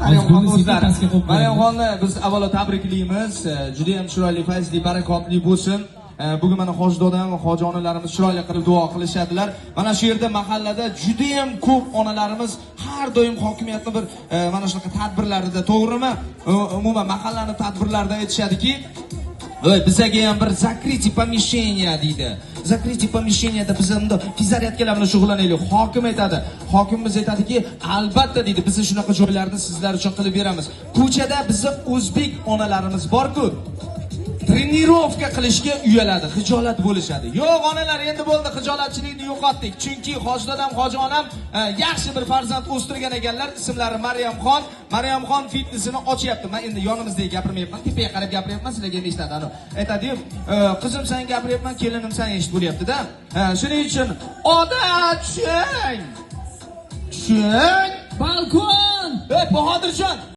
Maryamxon o'zlari. Maryamxonni biz avvalo tabriklaymiz. Juda ham chiroyli, fayzli, barakotli bo'lsin. Bugun mana hoji dodam va hoji onalarimiz chiroyli qilib duo qilishadilar. Mana shu yerda mahallada juda ham ko'p onalarimiz har doim hokimiyatning bir mana shunaqa tadbirlarida, to'g'rimi? Umuman mahallani tadbirlarida aytishadiki, bizaga ham bir закрытие помещения deydi. Закрытие помещениеda biz unda fizaryatkalar bilan shug'ullanaylik. Hokim aytadi. Hokimimiz aytadiki, albatta deydi, biz shunaqa joylarni sizlar uchun qilib beramiz. Ko'chada bizning o'zbek onalarimiz bor-ku, trenirovka qilishga uyaladi, xijolat bo'lishadi. Yo'q, onalar endi bo'ldi, xijolatchilikni yo'qotdik. Chunki hoji dadam, hoji onam yaxshi bir farzand o'stirgan ekanlar. Ismlari Maryamxon. Maryamxon fitnessini ochyapti. Men endi yonimizdagi gapirmayapman, tepaga qarab gapiryapman, sizlarga eshitadi. Aytadi-yu, qizim sen gapiryapman, kelinim sen eshit bo'lyapti-da. Shuning uchun odat tushing. Tushing. Balkon! Bahodirjon